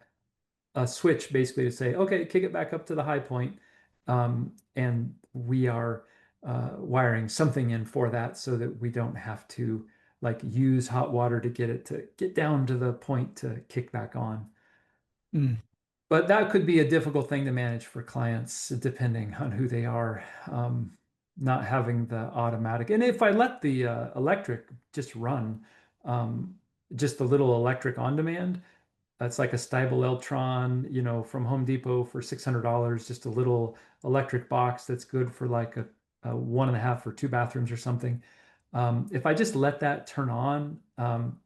a switch basically to say, okay, kick it back up to the high point. And we are wiring something in for that so that we don't have to like use hot water to get it to get down to the point to kick back on. Mm. But that could be a difficult thing to manage for clients depending on who they are. Not having the automatic. And if I let the electric just run, um, just the little electric on demand, that's like a Stibel Eltron, from Home Depot for $600, just a little electric box that's good for like a 1.5 or 2 bathrooms or something. If I just let that turn on,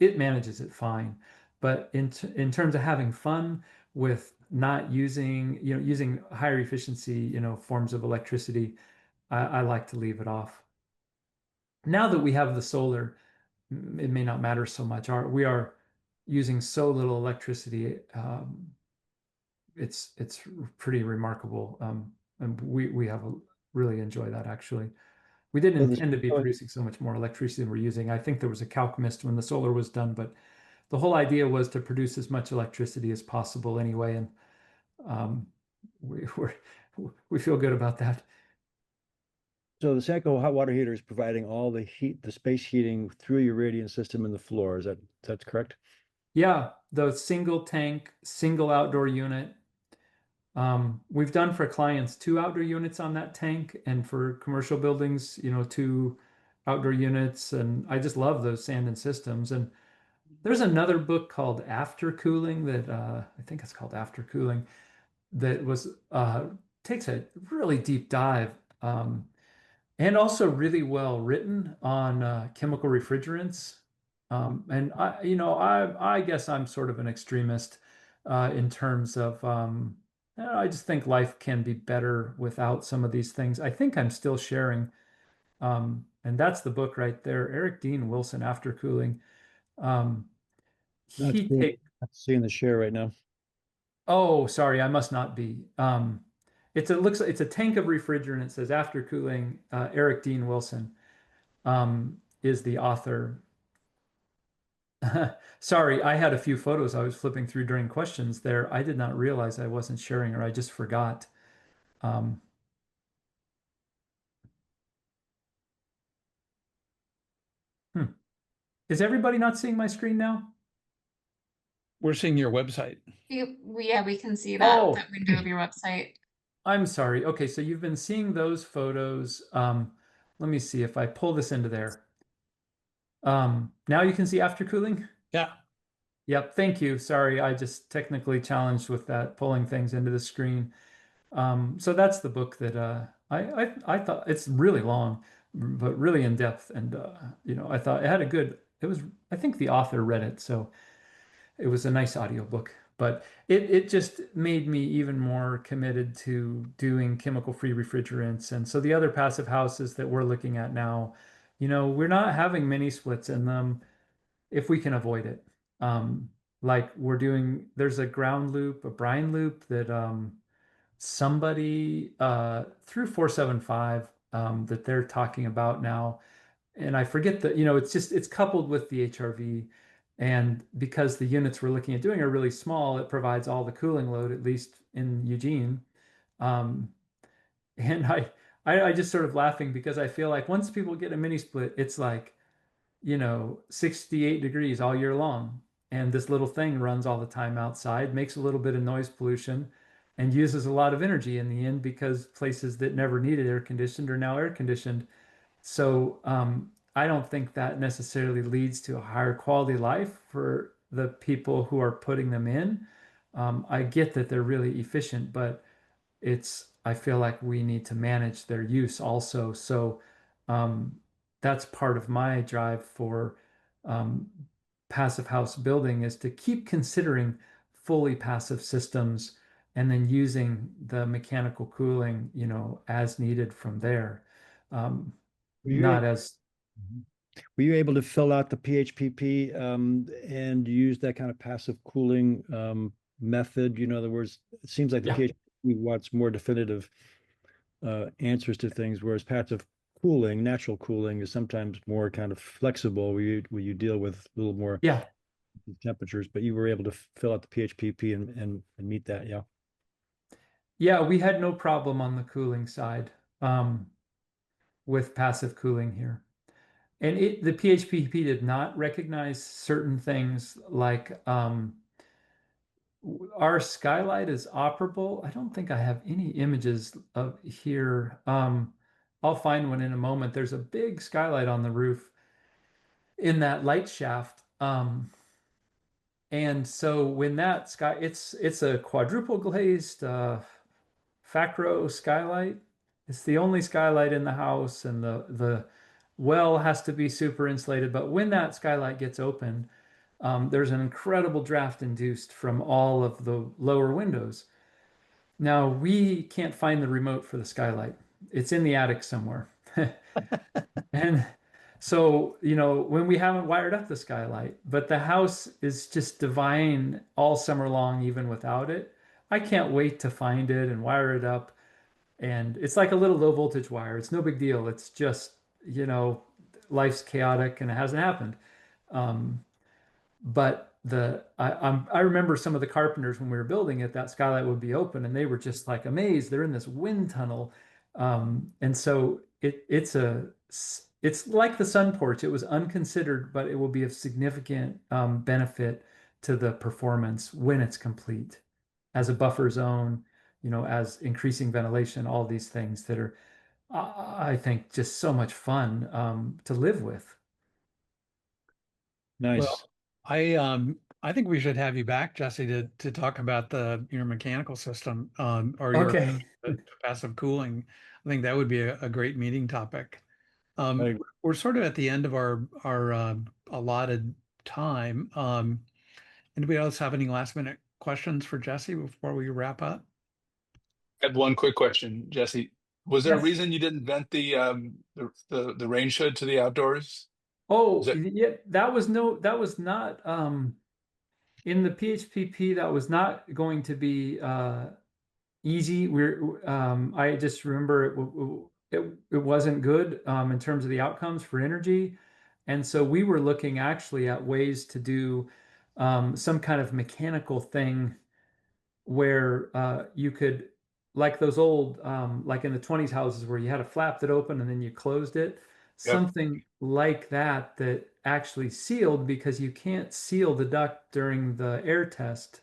it manages it fine. But in terms of having fun with not using higher efficiency, forms of electricity, I like to leave it off. Now that we have the solar, it may not matter so much. We are using so little electricity. It's pretty remarkable. And we have really enjoy that actually. We didn't So this, intend to be producing so much more electricity than we're using. I think there was a calc missed when the solar was done, but the whole idea was to produce as much electricity as possible anyway. And um, we we're, we feel good about that. so the Sanko hot water heater is providing all the heat, the space heating through your radiant system in the floor. Is that correct? Yeah, the single tank, single outdoor unit. We've done for clients 2 outdoor units on that tank, and for commercial buildings, 2 outdoor units. And I just love those Sandon systems. And there's another book called After Cooling that I think it's called After Cooling that was takes a really deep dive, and also really well written on chemical refrigerants. And I guess I'm sort of an extremist in terms of I just think life can be better without some of these things. I think I'm still sharing, and that's the book right there, Eric Dean Wilson, After Cooling. Um, That's he cool. take I'm seeing the share right now. Oh, sorry, I must not be. It's a tank of refrigerant. It says After Cooling. Eric Dean Wilson is the author. Sorry, I had a few photos I was flipping through during questions there. I did not realize I wasn't sharing, or I just forgot. Um, hmm. Is everybody not seeing my screen now? We're seeing your website. Yeah, we can see Oh, that window of your website. I'm sorry. Okay, so you've been seeing those photos. Let me see if I pull this into there. Now you can see After Cooling. Yeah. Yep, thank you. Sorry, I just technically challenged with that pulling things into the screen. So that's the book that I thought it's really long, but really in depth, and I thought it had a good. It was I think the author read it, so it was a nice audiobook. But it just made me even more committed to doing chemical-free refrigerants, and so the other passive houses that we're looking at now, we're not having mini splits in them if we can avoid it. Um, like there's a ground loop, a brine loop that somebody through 475 that they're talking about now. And I forget that, it's coupled with the HRV. And because the units we're looking at doing are really small, it provides all the cooling load, at least in Eugene. Um, and I just sort of laughing because I feel like once people get a mini split, it's like 68 degrees all year long. And this little thing runs all the time outside, makes a little bit of noise pollution, and uses a lot of energy in the end because places that never needed air conditioned are now air conditioned. So I don't think that necessarily leads to a higher quality life for the people who are putting them in. I get that they're really efficient, but I feel like we need to manage their use also. So um, that's part of my drive for um, passive house building is to keep considering fully passive systems and then using the mechanical cooling, as needed from there. Um, Were you not able, as, were you able to fill out the PHPP and use that kind of passive cooling method? In other words, it seems like the yeah, PHPP wants more definitive answers to things, whereas passive cooling, natural cooling, is sometimes more kind of flexible, where you deal with a little more yeah, temperatures. But you were able to fill out the PHPP and meet that, yeah. yeah. We had no problem on the cooling side with passive cooling here. And the PHPP did not recognize certain things like our skylight is operable. I don't think I have any images of here. I'll find one in a moment. There's a big skylight on the roof in that light shaft. And so when that sky, it's a quadruple glazed Facro skylight. It's the only skylight in the house, and the well has to be super insulated. But when that skylight gets open, there's an incredible draft induced from all of the lower windows. Now we can't find the remote for the skylight. It's in the attic somewhere. And so, when we haven't wired up the skylight, but the house is just divine all summer long, even without it. I can't wait to find it and wire it up. And it's like a little low voltage wire. It's no big deal. It's just, life's chaotic and it hasn't happened. Um, but I remember some of the carpenters when we were building it, that skylight would be open and they were just like amazed. They're in this wind tunnel. And so it's like the sun porch. It was unconsidered, but it will be of significant benefit to the performance when it's complete as a buffer zone, as increasing ventilation, all these things that are, I think, just so much fun to live with. Nice. Well, I think we should have you back, Jesse, to talk about your mechanical system or your Okay. passive cooling. I think that would be a great meeting topic. I We're sort of at the end of our allotted time. Anybody else have any last minute questions for Jesse before we wrap up? I have one quick question, Jesse. Was there a Yes. reason you didn't vent the range hood to the outdoors? Is Oh, that yeah, that was not in the PHPP, that was not going to be easy. I just remember it wasn't good in terms of the outcomes for energy. And so we were looking actually at ways to do some kind of mechanical thing where you could, like those old, like in the 20s houses where you had a flap that opened and then you closed it, yep, something like that that actually sealed because you can't seal the duct during the air test.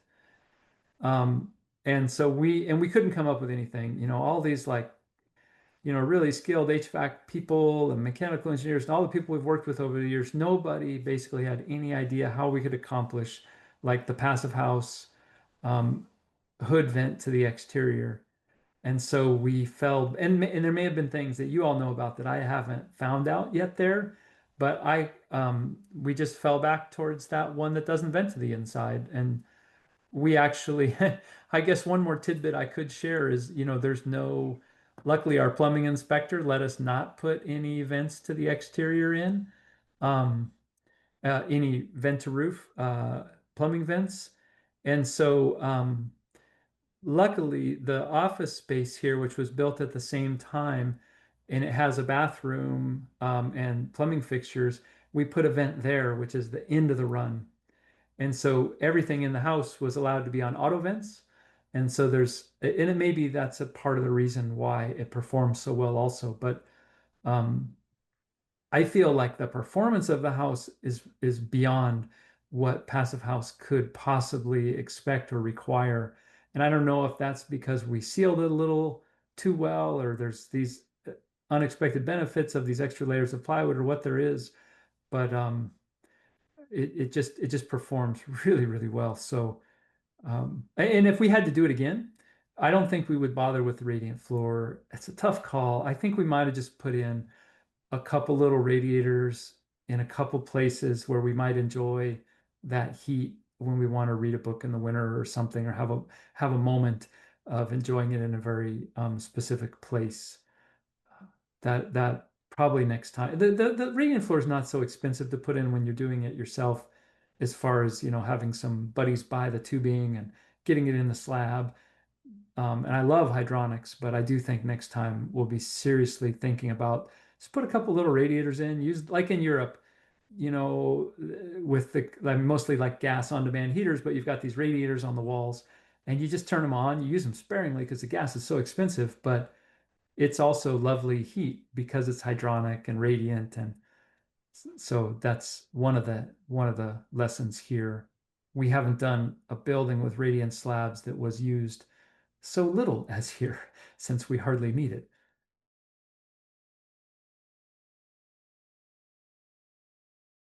Um, and so we couldn't come up with anything, all these like, really skilled HVAC people and mechanical engineers and all the people we've worked with over the years, nobody basically had any idea how we could accomplish like the passive house um, hood vent to the exterior. And so we fell, and there may have been things that you all know about that I haven't found out yet there, but we just fell back towards that one that doesn't vent to the inside. And we actually, I guess one more tidbit I could share is, luckily our plumbing inspector let us not put any vents to the exterior in, um, any vent to roof, plumbing vents. And so, luckily, the office space here, which was built at the same time, and it has a bathroom and plumbing fixtures, we put a vent there, which is the end of the run. And so everything in the house was allowed to be on auto vents. And so and it maybe that's a part of the reason why it performs so well also. But um, I feel like the performance of the house is beyond what Passive House could possibly expect or require. And I don't know if that's because we sealed it a little too well, or there's these unexpected benefits of these extra layers of plywood, or what there is. But it just performs really, really well. So And if we had to do it again, I don't think we would bother with the radiant floor. It's a tough call. I think we might have just put in a couple little radiators in a couple places where we might enjoy that heat when we want to read a book in the winter or something, or have a moment of enjoying it in a very specific place. That probably next time. The radiant floor is not so expensive to put in when you're doing it yourself, as far as, having some buddies buy the tubing and getting it in the slab. And I love hydronics, but I do think next time we'll be seriously thinking about just put a couple little radiators in, use like in Europe, with like mostly like gas on demand heaters, but you've got these radiators on the walls and you just turn them on. You use them sparingly because the gas is so expensive, but it's also lovely heat because it's hydronic and radiant. And so that's one of the lessons here. We haven't done a building with radiant slabs that was used so little as here, since we hardly need it.